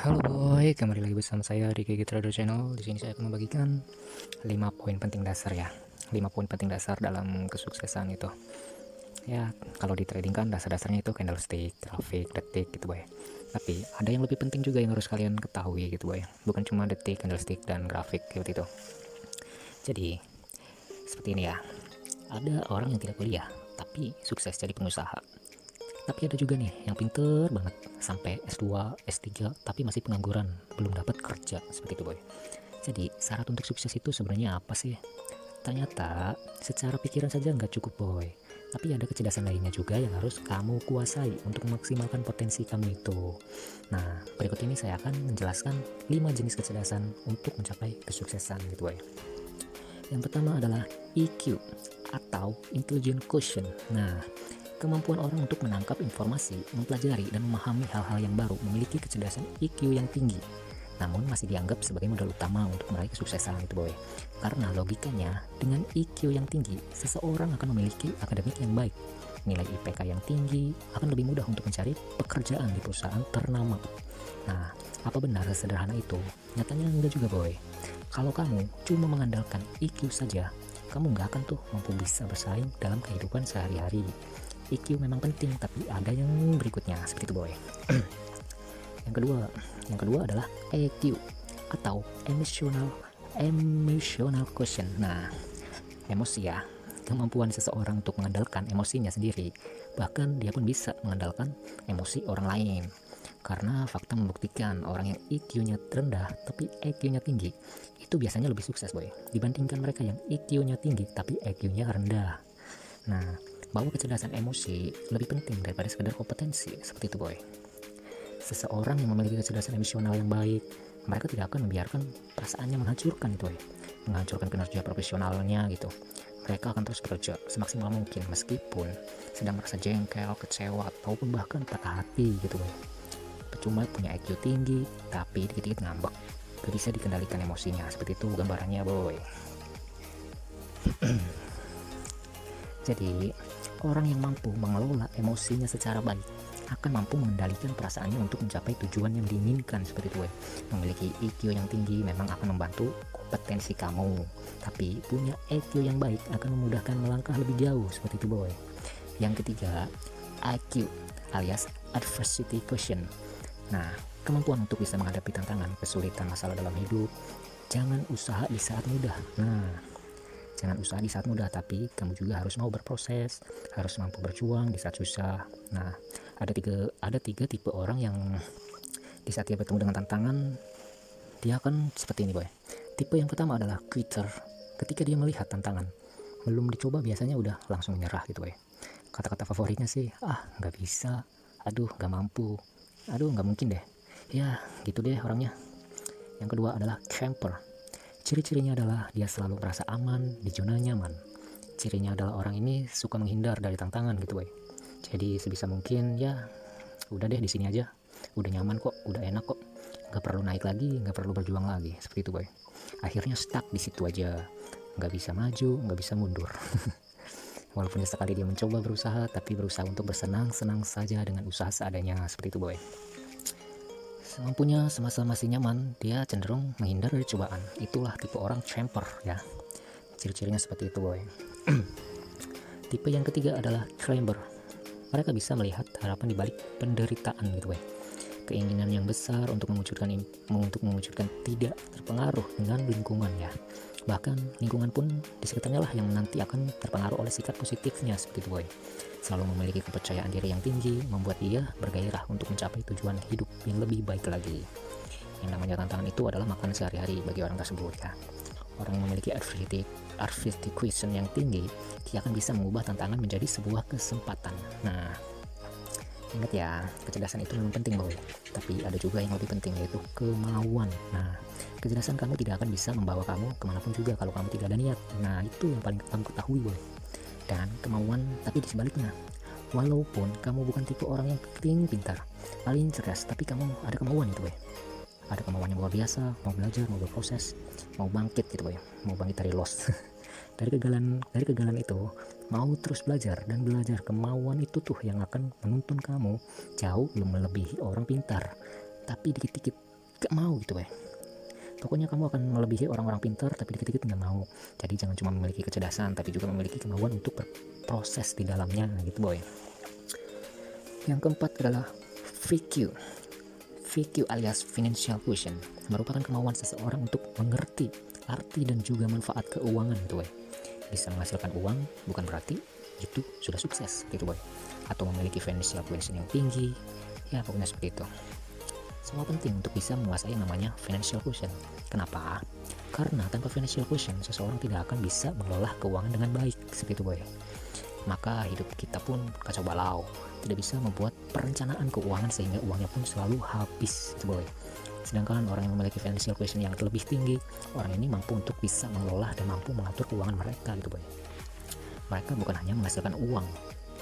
Halo boy, kembali lagi bersama saya di Gigi Trader Channel. Di sini saya akan membagikan 5 poin penting dasar ya. 5 poin penting dasar dalam kesuksesan itu. Ya, kalau di trading kan dasar-dasarnya itu candlestick, grafik, detik gitu boy. Tapi ada yang lebih penting juga yang harus kalian ketahui gitu boy. Bukan cuma detik, candlestick dan grafik seperti itu. Jadi, seperti ini ya. Ada orang yang tidak kuliah, tapi sukses jadi pengusaha. Tapi ada juga nih yang pinter banget sampai S2, S3 tapi masih pengangguran, belum dapat kerja seperti itu boy. Jadi syarat untuk sukses itu sebenarnya apa sih? Ternyata secara pikiran saja nggak cukup boy. Tapi ada kecerdasan lainnya juga yang harus kamu kuasai untuk memaksimalkan potensi kamu itu. Nah, berikut ini saya akan menjelaskan 5 jenis kecerdasan untuk mencapai kesuksesan gitu boy. Yang pertama adalah EQ atau Intelligent Quotient. Nah, kemampuan orang untuk menangkap informasi, mempelajari, dan memahami hal-hal yang baru memiliki kecerdasan EQ yang tinggi. Namun masih dianggap sebagai modal utama untuk meraih kesuksesan itu boy. Karena logikanya, dengan EQ yang tinggi, seseorang akan memiliki akademik yang baik. Nilai IPK yang tinggi akan lebih mudah untuk mencari pekerjaan di perusahaan ternama. Nah, apa benar sesederhana itu? Nyatanya enggak juga boy. Kalau kamu cuma mengandalkan EQ saja, kamu nggak akan tuh mampu bisa bersaing dalam kehidupan sehari-hari. EQ memang penting, tapi ada yang berikutnya seperti itu boy. yang kedua adalah EQ atau emotional quotient. Nah, emosi ya, kemampuan seseorang untuk mengandalkan emosinya sendiri, bahkan dia pun bisa mengandalkan emosi orang lain. Karena fakta membuktikan orang yang EQ-nya rendah tapi EQ-nya tinggi itu biasanya lebih sukses boy, dibandingkan mereka yang EQ-nya tinggi tapi EQ-nya rendah. Nah, bahwa kecerdasan emosi lebih penting daripada sekedar kompetensi seperti itu boy. Seseorang yang memiliki kecerdasan emosional yang baik, mereka tidak akan membiarkan perasaannya menghancurkan itu boy, menghancurkan kinerja profesionalnya gitu. Mereka akan terus bekerja semaksimal mungkin meskipun sedang merasa jengkel, kecewa, ataupun bahkan patah hati gitu boy. Percuma punya IQ tinggi tapi dikit-dikit ngambek, gak bisa dikendalikan emosinya, seperti itu gambarannya boy. Jadi orang yang mampu mengelola emosinya secara baik akan mampu mengendalikan perasaannya untuk mencapai tujuan yang diinginkan seperti itu boy. Memiliki IQ yang tinggi memang akan membantu kompetensi kamu, tapi punya IQ yang baik akan memudahkan melangkah lebih jauh seperti itu boy. Yang ketiga, IQ alias adversity quotient. Nah, kemampuan untuk bisa menghadapi tantangan, kesulitan, masalah dalam hidup. Jangan usaha di saat mudah. Nah, jangan usaha di saat mudah, tapi kamu juga harus mau berproses, harus mampu berjuang di saat susah. Nah, ada tiga tipe orang yang di saat dia bertemu dengan tantangan, dia akan seperti ini boy. Tipe yang pertama adalah quitter. Ketika dia melihat tantangan, belum dicoba biasanya udah langsung menyerah gitu boy. Kata-kata favoritnya sih, nggak bisa, aduh nggak mampu, aduh nggak mungkin deh, ya gitu deh orangnya. Yang kedua adalah camper. Ciri-cirinya adalah dia selalu merasa aman di zona nyaman. Cirinya adalah orang ini suka menghindar dari tantangan gitu boy. Jadi sebisa mungkin ya udah deh di sini aja, udah nyaman kok, udah enak kok, nggak perlu naik lagi, nggak perlu berjuang lagi seperti itu boy. Akhirnya stuck di situ aja, nggak bisa maju, nggak bisa mundur. Walaupun sekali dia mencoba berusaha, tapi berusaha untuk bersenang-senang saja dengan usaha seadanya seperti itu boy. Semampunya, semasa masih nyaman, dia cenderung menghindar dari cobaan. Itulah tipe orang camper ya. Ciri-cirinya seperti itu boy. Tipe yang ketiga adalah climber. Mereka bisa melihat harapan di balik penderitaan gitu boy. Keinginan yang besar untuk mewujudkan tidak terpengaruh dengan lingkungan ya. Bahkan lingkungan pun di sekitarnya lah yang nanti akan terpengaruh oleh sikap positifnya seperti itu boy. Selalu memiliki kepercayaan diri yang tinggi membuat dia bergairah untuk mencapai tujuan hidup yang lebih baik lagi. Yang namanya tantangan itu adalah makan sehari-hari bagi orang tersebut ya. Orang yang memiliki adversity quotient yang tinggi, dia akan bisa mengubah tantangan menjadi sebuah kesempatan. Nah, ingat ya, kecerdasan itu memang penting boy, tapi ada juga yang lebih penting, yaitu kemauan. Nah, kecerdasan kamu tidak akan bisa membawa kamu kemanapun juga kalau kamu tidak ada niat. Nah, itu yang paling kamu ketahui boy. Dan kemauan, tapi di sebaliknya, walaupun kamu bukan tipe orang yang paling pintar, paling cerdas, tapi kamu ada kemauan itu boy. Ada kemauan yang luar biasa, mau belajar, mau berproses, mau bangkit gitu boy, mau bangkit dari lost. dari kegagalan itu, mau terus belajar dan belajar. Kemauan itu tuh yang akan menuntun kamu jauh belum melebihi orang pintar, tapi dikit-dikit gak mau gitu boy. Pokoknya kamu akan melebihi orang-orang pintar, tapi dikit-dikit nggak mau. Jadi jangan cuma memiliki kecerdasan, tapi juga memiliki kemauan untuk berproses di dalamnya gitu boy. Yang keempat adalah VQ. VQ alias Financial Quotient merupakan kemauan seseorang untuk mengerti arti dan juga manfaat keuangan gitu boy. Bisa menghasilkan uang bukan berarti itu sudah sukses gitu boy, atau memiliki financial quotient yang tinggi, ya pokoknya seperti itu. Semua penting untuk bisa menguasai yang namanya financial quotient. Kenapa? Karena tanpa financial quotient seseorang tidak akan bisa mengelola keuangan dengan baik seperti itu boy. Maka hidup kita pun kacau balau, tidak bisa membuat perencanaan keuangan sehingga uangnya pun selalu habis gitu boy. Sedangkan orang yang memiliki financial quotient yang lebih tinggi, orang ini mampu untuk bisa mengelola dan mampu mengatur keuangan mereka gitu boy. Mereka bukan hanya menghasilkan uang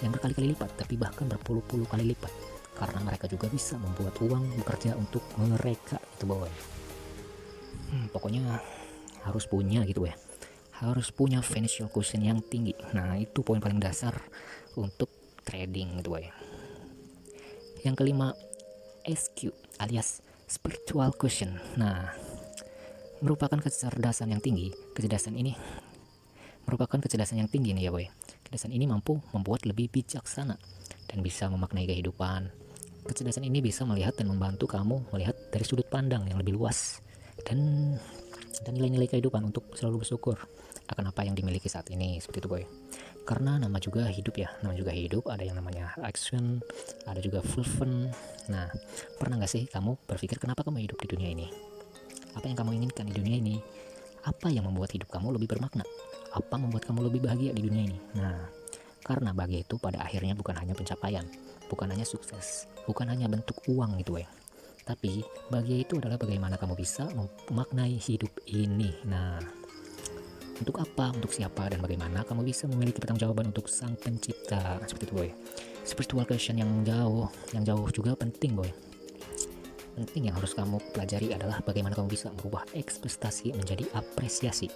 yang berkali-kali lipat, tapi bahkan berpuluh-puluh kali lipat, karena mereka juga bisa membuat uang bekerja untuk mereka gitu boy. Pokoknya harus punya gitu ya, harus punya financial quotient yang tinggi. Nah itu poin paling dasar untuk trading gitu boy. Yang kelima, SQ alias spiritual quotient. Nah, merupakan kecerdasan yang tinggi. Kecerdasan ini merupakan kecerdasan yang tinggi nih ya boy. Kecerdasan ini mampu membuat lebih bijaksana dan bisa memaknai kehidupan. Kecerdasan ini bisa melihat dan membantu kamu melihat dari sudut pandang yang lebih luas dan nilai-nilai kehidupan untuk selalu bersyukur akan apa yang dimiliki saat ini seperti itu boy. Karena nama juga hidup ya, nama juga hidup, ada yang namanya action, ada juga fulfillment. Nah, pernah gak sih kamu berpikir kenapa kamu hidup di dunia ini? Apa yang kamu inginkan di dunia ini? Apa yang membuat hidup kamu lebih bermakna? Apa membuat kamu lebih bahagia di dunia ini? Nah, karena bahagia itu pada akhirnya bukan hanya pencapaian, bukan hanya sukses, bukan hanya bentuk uang gitu ya. Tapi bahagia itu adalah bagaimana kamu bisa memaknai hidup ini. Nah, untuk apa, untuk siapa, dan bagaimana kamu bisa memiliki pertanggungjawaban untuk sang pencipta seperti itu boy. Spiritual question yang jauh juga penting boy. Penting yang harus kamu pelajari adalah bagaimana kamu bisa merubah ekspektasi menjadi apresiasi.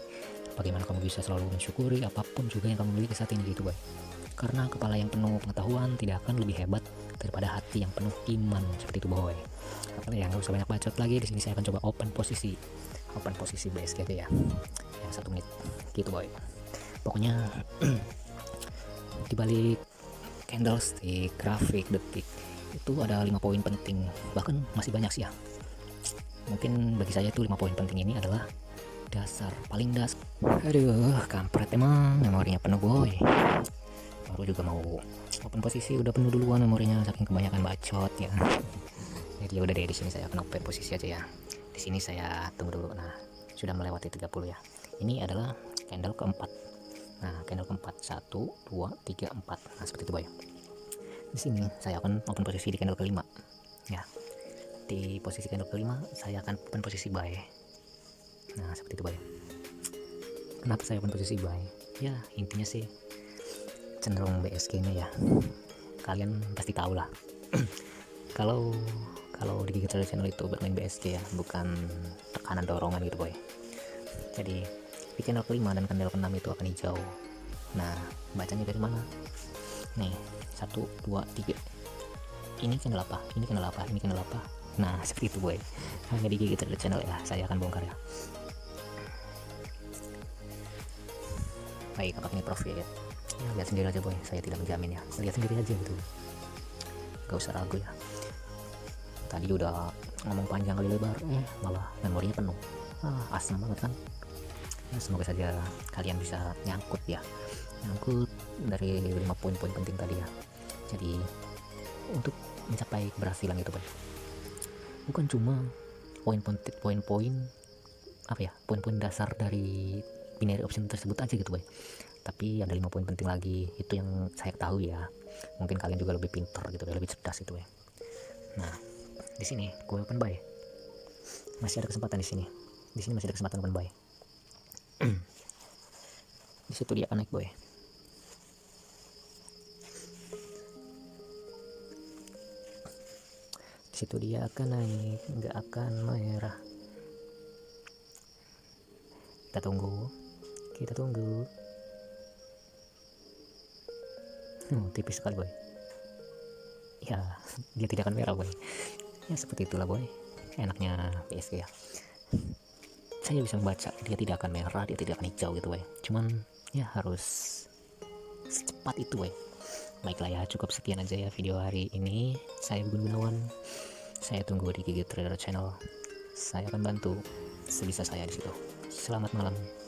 Bagaimana kamu bisa selalu mensyukuri apapun juga yang kamu miliki saat ini gitu boy. Karena kepala yang penuh pengetahuan tidak akan lebih hebat daripada hati yang penuh iman seperti itu boy. Apalagi yang gak usah banyak bacot lagi, di sini saya akan coba open posisi BSG aja ya. Yang 1 menit gitu boy. Pokoknya dibalik candlestick, grafik, detik itu ada 5 poin penting, bahkan masih banyak sih ya. Mungkin bagi saya itu 5 poin penting ini adalah dasar, paling dasar. Aduh, kampret emang, memorinya penuh boy. Baru juga mau open posisi udah penuh duluan memorinya saking kebanyakan bacot ya. Jadi ya udah deh, di sini saya akan open posisi aja ya. Di sini saya tunggu dulu. Nah, sudah melewati 30 ya. Ini adalah candle keempat. Nah, candle keempat 1 2 3 4. Nah, seperti itu boy. Di sini saya akan open posisi di candle kelima ya. Di posisi candle kelima saya akan open posisi buy. Nah seperti itu boy. Kenapa saya open posisi buy? Ya intinya sih cenderung BSG nya ya, kalian pasti tahu lah. kalau di Gigi Trader Channel itu bermain BSG ya, bukan tekanan dorongan gitu boy. Jadi di candle kelima dan candle keenam itu akan hijau. Nah bacanya dari mana? Nih 1 2 3, ini candle apa, ini candle apa, ini candle apa. Nah seperti itu boy, hanya di Gigi Trader Channel ya, saya akan bongkar ya. Baik, apakah ini profit ya, lihat sendiri aja boy, saya tidak menjamin ya, lihat sendiri aja gitu, gak usah ragu ya. Tadi udah ngomong panjang kali lebar, malah memorinya penuh. Asam banget kan ya. Semoga saja kalian bisa nyangkut dari 5 poin-poin penting tadi ya. Jadi untuk mencapai keberhasilan itu boy, bukan cuma poin-poin apa ya, poin-poin dasar dari binary option tersebut aja gitu boy, tapi ada 5 poin penting lagi. Itu yang saya tahu ya, mungkin kalian juga lebih pintar gitu ya, lebih cerdas itu ya. Nah di sini gue open buy, masih ada kesempatan di sini masih ada kesempatan open buy. Di situ dia akan naik boy. Di situ dia akan naik, nggak akan merah. Kita tunggu. Tipis sekali boy. Ya dia tidak akan merah boy. Ya seperti itulah boy. enaknya PSG ya. Saya bisa membaca dia tidak akan merah, dia tidak akan hijau gitu weh. Cuman ya harus secepat itu weh. Baiklah ya, cukup sekian aja ya video hari ini. Saya Gun Gunawan. Saya tunggu di Gigi Trader Channel. Saya akan bantu sebisa saya di situ. Selamat malam.